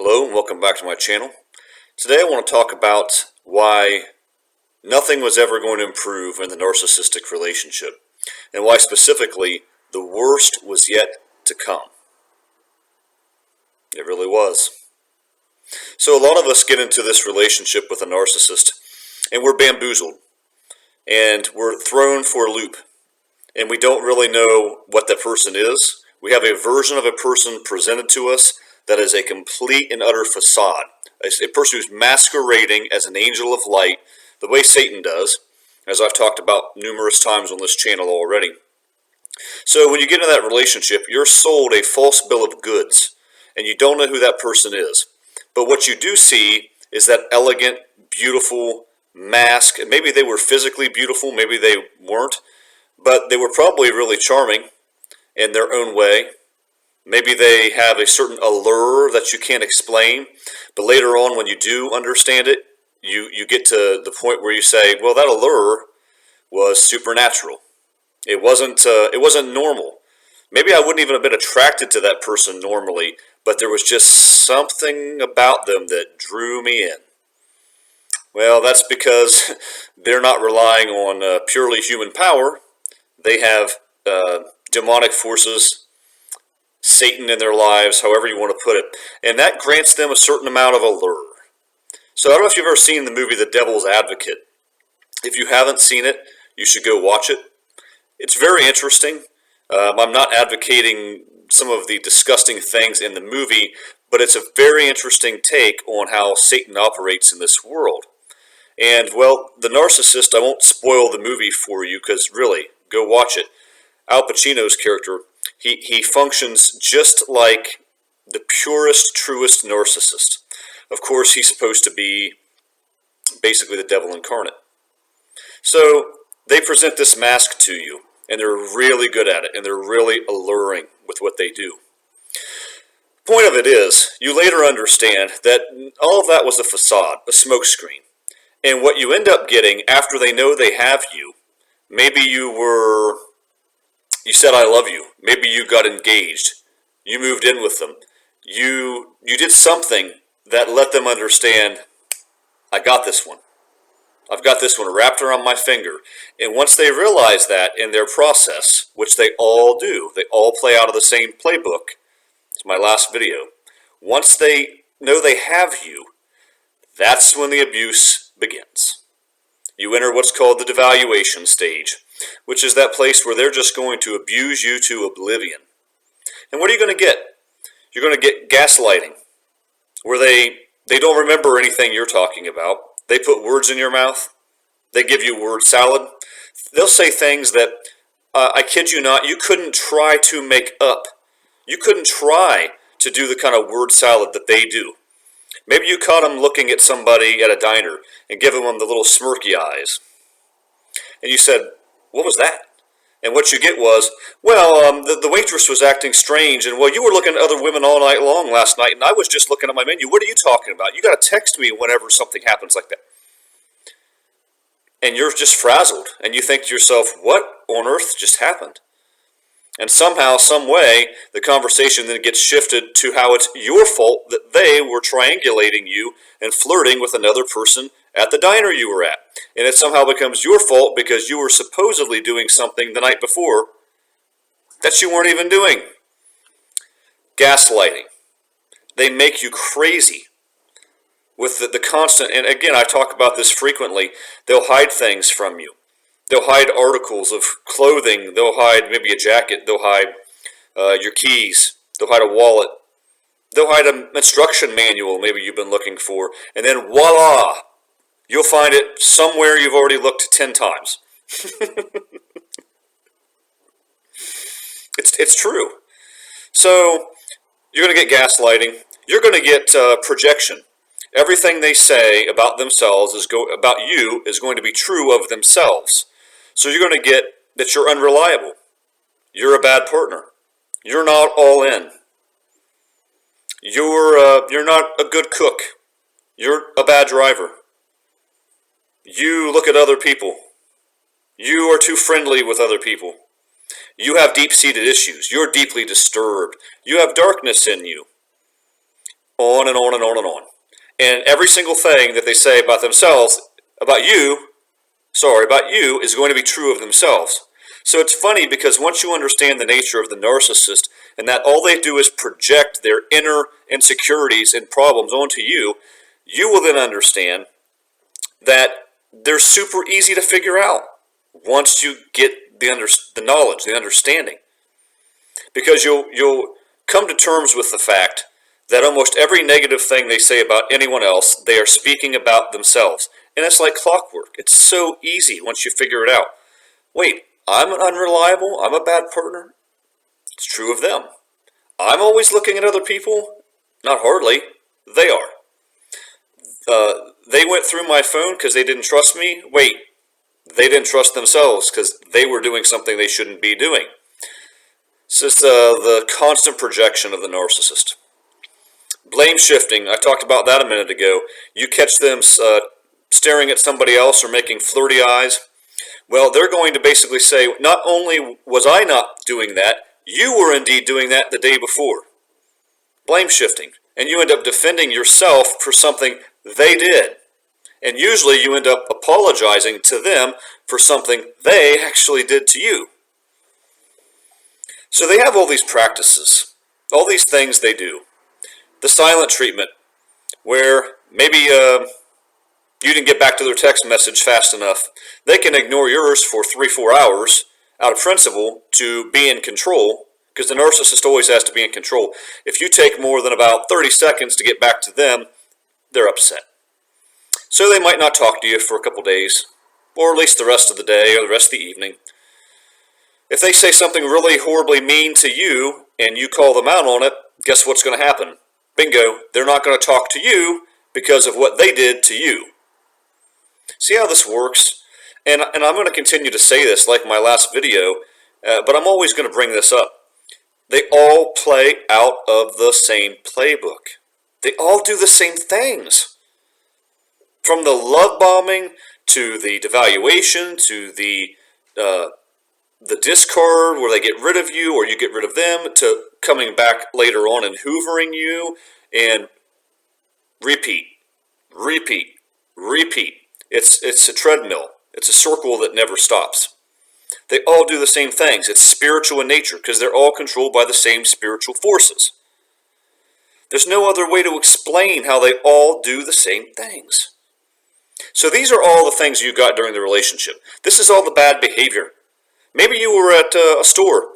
Hello and welcome back to my channel. Today I want to talk about why nothing was ever going to improve in the narcissistic relationship, and why specifically the worst was yet to come. It really was. So a lot of us get into this relationship with a narcissist and we're bamboozled and we're thrown for a loop and we don't really know what that person is. We have a version of a person presented to us that is a complete and utter facade. A person who's masquerading as an angel of light, the way Satan does, as I've talked about numerous times on this channel already. So when you get into that relationship, you're sold a false bill of goods, and you don't know who that person is. But what you do see is that elegant, beautiful mask. And maybe they were physically beautiful, maybe they weren't, but they were probably really charming in their own way. Maybe they have a certain allure that you can't explain, but later on when you do understand it, you get to the point where you say, well, that allure was supernatural. It wasn't normal. Maybe I wouldn't even have been attracted to that person normally, but there was just something about them that drew me in. Well, that's because they're not relying on purely human power. They have demonic forces, Satan in their lives, however you want to put it, and that grants them a certain amount of allure. So I don't know if you've ever seen the movie The Devil's Advocate. If you haven't seen it, you should go watch it. It's very interesting. I'm not advocating some of the disgusting things in the movie, but it's a very interesting take on how Satan operates in this world. And, well, the narcissist, I won't spoil the movie for you because, really, go watch it. Al Pacino's character, he functions just like the purest, truest narcissist. Of course, he's supposed to be basically the devil incarnate. So they present this mask to you, and they're really good at it, and they're really alluring with what they do. Point of it is, you later understand that all of that was a facade, a smokescreen. And what you end up getting after they know they have you, maybe you said I love you, maybe you got engaged, you moved in with them, you did something that let them understand, I got this one. I've got this one wrapped around my finger. And once they realize that in their process, which they all do, they all play out of the same playbook, it's my last video, once they know they have you, that's when the abuse begins. You enter what's called the devaluation stage, which is that place where they're just going to abuse you to oblivion. And what are you going to get? You're going to get gaslighting, where they don't remember anything you're talking about. They put words in your mouth. They give you word salad. They'll say things that, I kid you not, you couldn't try to make up. You couldn't try to do the kind of word salad that they do. Maybe you caught them looking at somebody at a diner and giving them the little smirky eyes. And you said, what was that? And what you get was, well, the waitress was acting strange, and well, you were looking at other women all night long last night, and I was just looking at my menu. What are you talking about? You got to text me whenever something happens like that. And you're just frazzled, and you think to yourself, what on earth just happened? And somehow, some way, the conversation then gets shifted to how it's your fault that they were triangulating you and flirting with another person at the diner you were at. And it somehow becomes your fault because you were supposedly doing something the night before that you weren't even doing. Gaslighting. They make you crazy with the constant, and again, I talk about this frequently, they'll hide things from you. They'll hide articles of clothing. They'll hide maybe a jacket. They'll hide your keys. They'll hide a wallet. They'll hide an instruction manual maybe you've been looking for. And then voila, you'll find it somewhere you've already looked 10 times. It's true. So you're going to get gaslighting. You're going to get projection. Everything they say about themselves about you is going to be true of themselves. So you're going to get that you're unreliable. You're a bad partner. You're not all in. You're not a good cook. You're a bad driver. You look at other people. You are too friendly with other people. You have deep-seated issues. You're deeply disturbed. You have darkness in you. on and on and on and on. And every single thing that they say about themselves, about you, is going to be true of themselves. So it's funny because once you understand the nature of the narcissist and that all they do is project their inner insecurities and problems onto you, you will then understand that they're super easy to figure out once you get the knowledge, the understanding. Because you'll come to terms with the fact that almost every negative thing they say about anyone else, they are speaking about themselves. And it's like clockwork. It's so easy once you figure it out. Wait, I'm unreliable. I'm a bad partner. It's true of them. I'm always looking at other people. Not hardly. They are. They went through my phone because they didn't trust me. Wait, they didn't trust themselves because they were doing something they shouldn't be doing. It's just the constant projection of the narcissist. Blame shifting. I talked about that a minute ago. You catch them staring at somebody else or making flirty eyes. Well, they're going to basically say, not only was I not doing that, you were indeed doing that the day before. Blame shifting. And you end up defending yourself for something they did. And usually you end up apologizing to them for something they actually did to you. So they have all these practices, all these things they do. The silent treatment, where maybe you didn't get back to their text message fast enough. They can ignore yours for 3-4 hours out of principle to be in control, because the narcissist always has to be in control. If you take more than about 30 seconds to get back to them, they're upset. So they might not talk to you for a couple days, or at least the rest of the day or the rest of the evening. If they say something really horribly mean to you and you call them out on it, guess what's going to happen? Bingo, they're not going to talk to you because of what they did to you. See how this works? And I'm going to continue to say this like my last video, but I'm always going to bring this up. They all play out of the same playbook. They all do the same things. From the love bombing to the devaluation to the discard where they get rid of you or you get rid of them to coming back later on and hoovering you and repeat. It's a treadmill. It's a circle that never stops. They all do the same things. It's spiritual in nature because they're all controlled by the same spiritual forces. There's no other way to explain how they all do the same things. So these are all the things you got during the relationship. This is all the bad behavior. Maybe you were at a store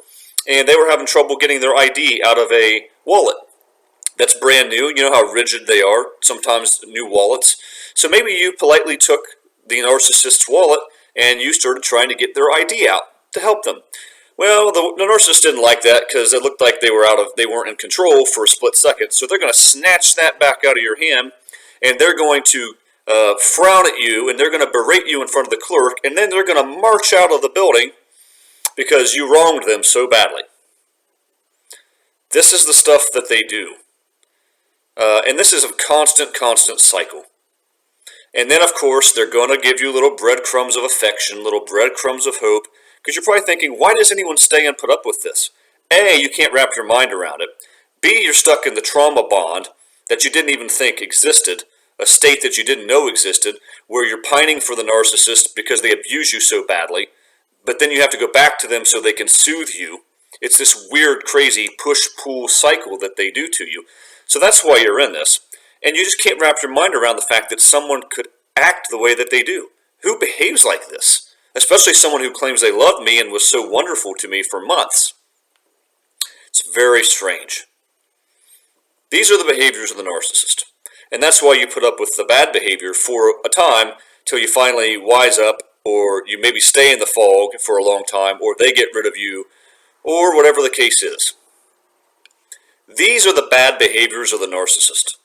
and they were having trouble getting their ID out of a wallet that's brand new. You know how rigid they are, sometimes new wallets. So maybe you politely took the narcissist's wallet and you started trying to get their ID out to help them. Well, the narcissist didn't like that because it looked like they weren't in control for a split second. So they're going to snatch that back out of your hand and they're going to frown at you and they're going to berate you in front of the clerk and then they're going to march out of the building because you wronged them so badly. This is the stuff that they do. And this is a constant cycle. And then, of course, they're going to give you little breadcrumbs of affection, little breadcrumbs of hope, because you're probably thinking, why does anyone stay and put up with this? A, you can't wrap your mind around it. B, you're stuck in the trauma bond that you didn't even think existed, a state that you didn't know existed, where you're pining for the narcissist because they abuse you so badly, but then you have to go back to them so they can soothe you. It's this weird, crazy push-pull cycle that they do to you. So that's why you're in this. And you just can't wrap your mind around the fact that someone could act the way that they do. Who behaves like this? Especially someone who claims they loved me and was so wonderful to me for months. It's very strange. These are the behaviors of the narcissist. And that's why you put up with the bad behavior for a time till you finally wise up, or you maybe stay in the fog for a long time, or they get rid of you, or whatever the case is. These are the bad behaviors of the narcissist.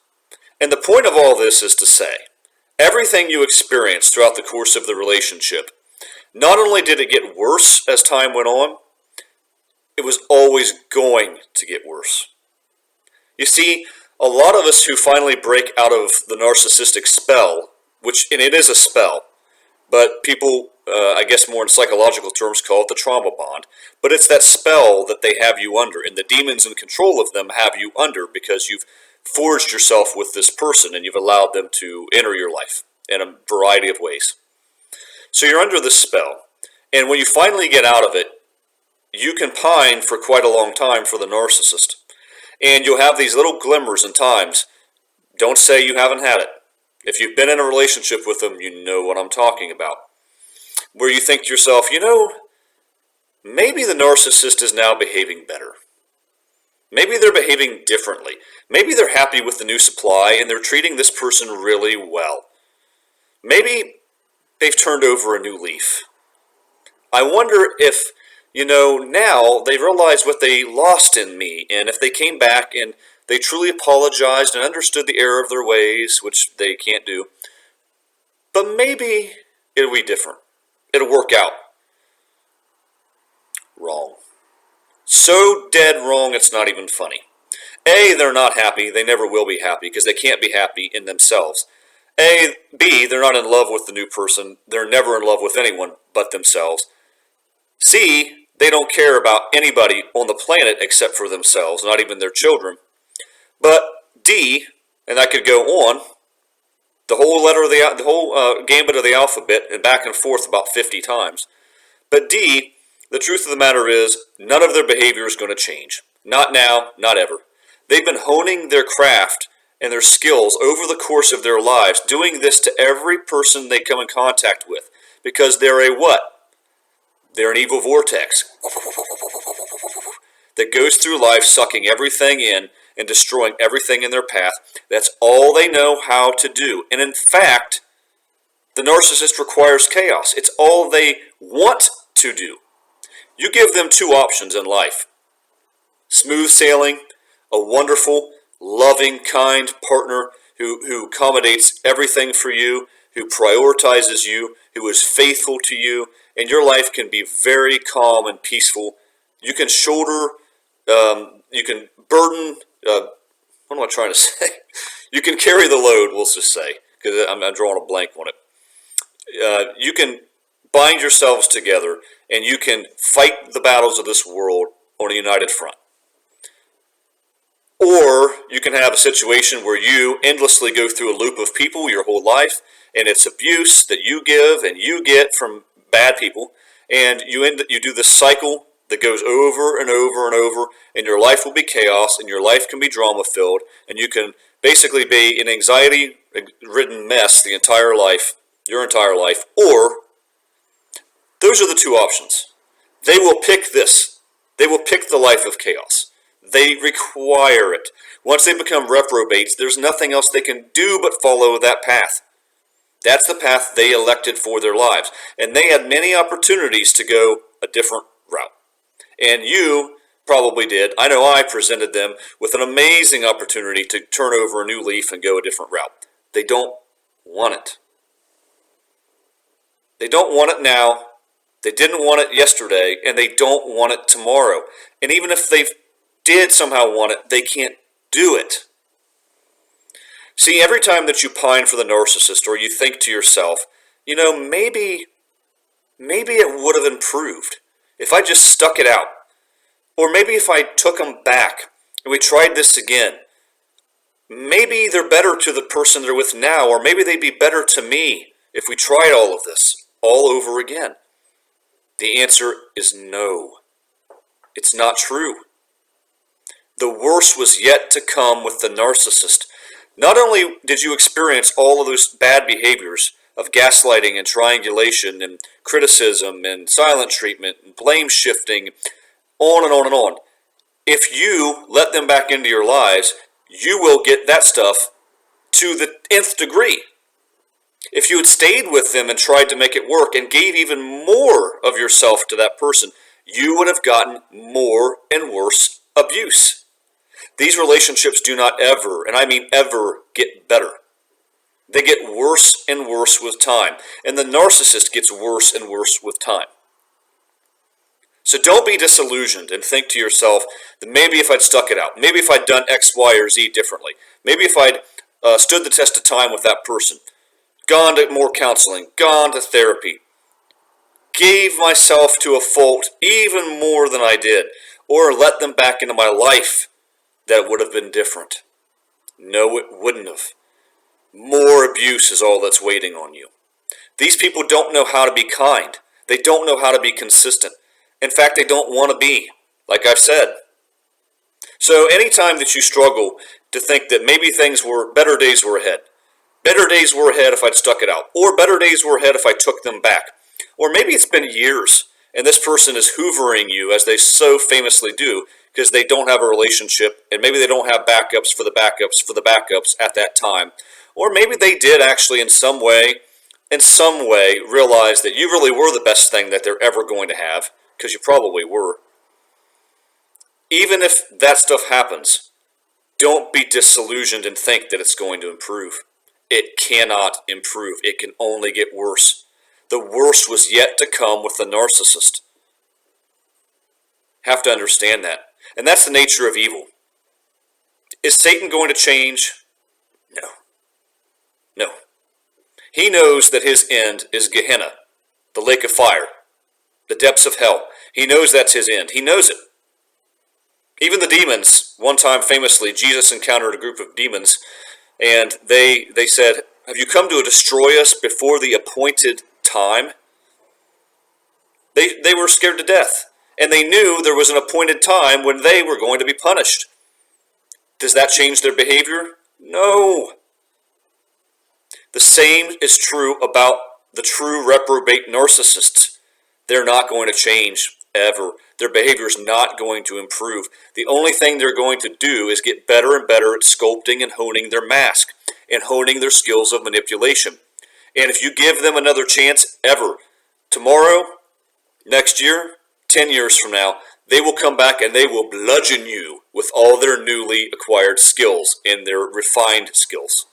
And the point of all this is to say, everything you experienced throughout the course of the relationship, not only did it get worse as time went on, it was always going to get worse. You see, a lot of us who finally break out of the narcissistic spell, and it is a spell, but people, I guess more in psychological terms, call it the trauma bond. But it's that spell that they have you under, and the demons in control of them have you under because you've forged yourself with this person and you've allowed them to enter your life in a variety of ways. So you're under this spell. And when you finally get out of it, you can pine for quite a long time for the narcissist. And you'll have these little glimmers and times. Don't say you haven't had it. If you've been in a relationship with them, you know what I'm talking about. Where you think to yourself, maybe the narcissist is now behaving better. Maybe they're behaving differently. Maybe they're happy with the new supply and they're treating this person really well. Maybe they've turned over a new leaf. I wonder if, now they realize what they lost in me, and if they came back and they truly apologized and understood the error of their ways, which they can't do, but maybe it'll be different. It'll work out. Wrong. So dead wrong it's not even funny. A, they're not happy. They never will be happy because they can't be happy in themselves. B, they're not in love with the new person. They're never in love with anyone but themselves. C, they don't care about anybody on the planet except for themselves, not even their children. But D, and I could go on, the whole gambit of the alphabet and back and forth about 50 times. But D, the truth of the matter is, none of their behavior is going to change. Not now, not ever. They've been honing their craft and their skills over the course of their lives, doing this to every person they come in contact with, because they're a what? They're an evil vortex that goes through life sucking everything in and destroying everything in their path. That's all they know how to do. And in fact, the narcissist requires chaos. It's all they want to do. You give them two options in life. Smooth sailing, a wonderful, loving, kind partner who accommodates everything for you, who prioritizes you, who is faithful to you, and your life can be very calm and peaceful. You can you can burden, what am I trying to say? You can carry the load, we'll just say, because I'm drawing a blank on it. You can bind yourselves together, and you can fight the battles of this world on a united front. Or you can have a situation where you endlessly go through a loop of people your whole life, and it's abuse that you give and you get from bad people, and you do this cycle that goes over and over and over, and your life will be chaos, and your life can be drama-filled, and you can basically be an anxiety-ridden mess the entire life, your entire life. Or those are the two options. They will pick this. They will pick the life of chaos. They require it. Once they become reprobates, there's nothing else they can do but follow that path. That's the path they elected for their lives. And they had many opportunities to go a different route. And you probably did. I know I presented them with an amazing opportunity to turn over a new leaf and go a different route. They don't want it. They don't want it now. They didn't want it yesterday, and they don't want it tomorrow. And even if they did somehow want it, they can't do it. See, every time that you pine for the narcissist, or you think to yourself, maybe it would have improved if I just stuck it out. Or maybe if I took them back and we tried this again. Maybe they're better to the person they're with now, or maybe they'd be better to me if we tried all of this all over again. The answer is no. It's not true. The worst was yet to come with the narcissist. Not only did you experience all of those bad behaviors of gaslighting and triangulation and criticism and silent treatment and blame shifting, on and on and on. If you let them back into your lives, you will get that stuff to the nth degree. If you had stayed with them and tried to make it work and gave even more of yourself to that person, you would have gotten more and worse abuse. These relationships do not ever, and I mean ever, get better. They get worse and worse with time. And the narcissist gets worse and worse with time. So don't be disillusioned and think to yourself that maybe if I'd stuck it out, maybe if I'd done X, Y, or Z differently, maybe if I'd stood the test of time with that person, gone to more counseling, gone to therapy, gave myself to a fault even more than I did, or let them back into my life, that would have been different. No, it wouldn't have. More abuse is all that's waiting on you. These people don't know how to be kind. They don't know how to be consistent. In fact, they don't want to be, like I've said. So anytime that you struggle to think that maybe better days were ahead, better days were ahead if I'd stuck it out, or better days were ahead if I took them back, or maybe it's been years and this person is hoovering you, as they so famously do, because they don't have a relationship, and maybe they don't have backups for the backups for the backups at that time, or maybe they did actually in some way realize that you really were the best thing that they're ever going to have, because you probably were. Even if that stuff happens, don't be disillusioned and think that it's going to improve. It cannot improve. It can only get worse. The worst was yet to come with the narcissist. Have to understand that. And that's the nature of evil. Is Satan going to change? No. No. He knows that his end is Gehenna, the lake of fire, the depths of hell. He knows that's his end. He knows it. Even the demons, one time famously, Jesus encountered a group of demons, and they said, "Have you come to destroy us before the appointed time?" They were scared to death, and they knew there was an appointed time when they were going to be punished. Does that change their behavior? No. The same is true about the true reprobate narcissists. They're not going to change ever. Their behavior is not going to improve. The only thing they're going to do is get better and better at sculpting and honing their mask and honing their skills of manipulation. And if you give them another chance ever, tomorrow, next year, 10 years from now, they will come back and they will bludgeon you with all their newly acquired skills and their refined skills.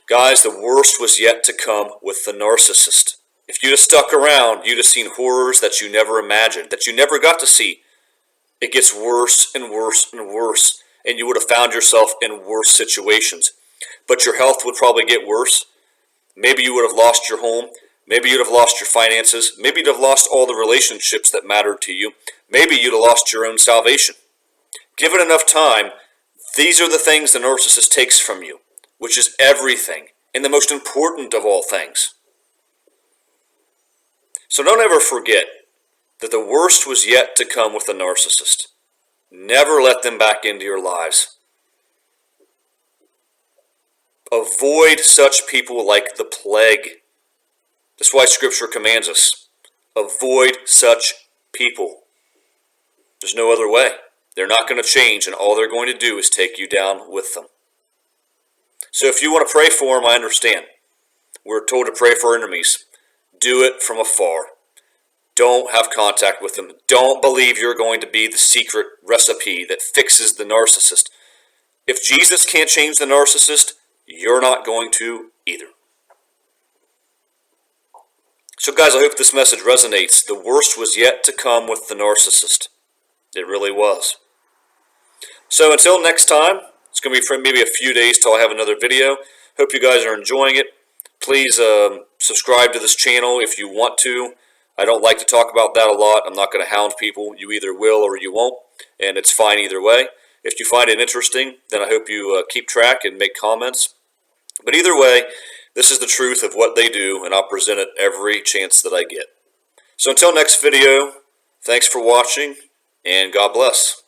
Guys, the worst was yet to come with the narcissist. If you'd have stuck around, you'd have seen horrors that you never imagined, that you never got to see. It gets worse and worse and worse, and you would have found yourself in worse situations. But your health would probably get worse. Maybe you would have lost your home. Maybe you'd have lost your finances. Maybe you'd have lost all the relationships that mattered to you. Maybe you'd have lost your own salvation. Given enough time, these are the things the narcissist takes from you, which is everything, and the most important of all things. So don't ever forget that the worst was yet to come with the narcissist. Never let them back into your lives. Avoid such people like the plague. That's why Scripture commands us. Avoid such people. There's no other way. They're not going to change, and all they're going to do is take you down with them. So if you want to pray for them, I understand. We're told to pray for our enemies. Do it from afar. Don't have contact with them. Don't believe you're going to be the secret recipe that fixes the narcissist. If Jesus can't change the narcissist, you're not going to either. So guys, I hope this message resonates. The worst was yet to come with the narcissist. It really was. So until next time, it's going to be for maybe a few days till I have another video. Hope you guys are enjoying it. Please subscribe to this channel if you want to. I don't like to talk about that a lot. I'm not going to hound people. You either will or you won't, and it's fine either way. If you find it interesting, then I hope you keep track and make comments. But either way, this is the truth of what they do, and I'll present it every chance that I get. So until next video, thanks for watching, and God bless.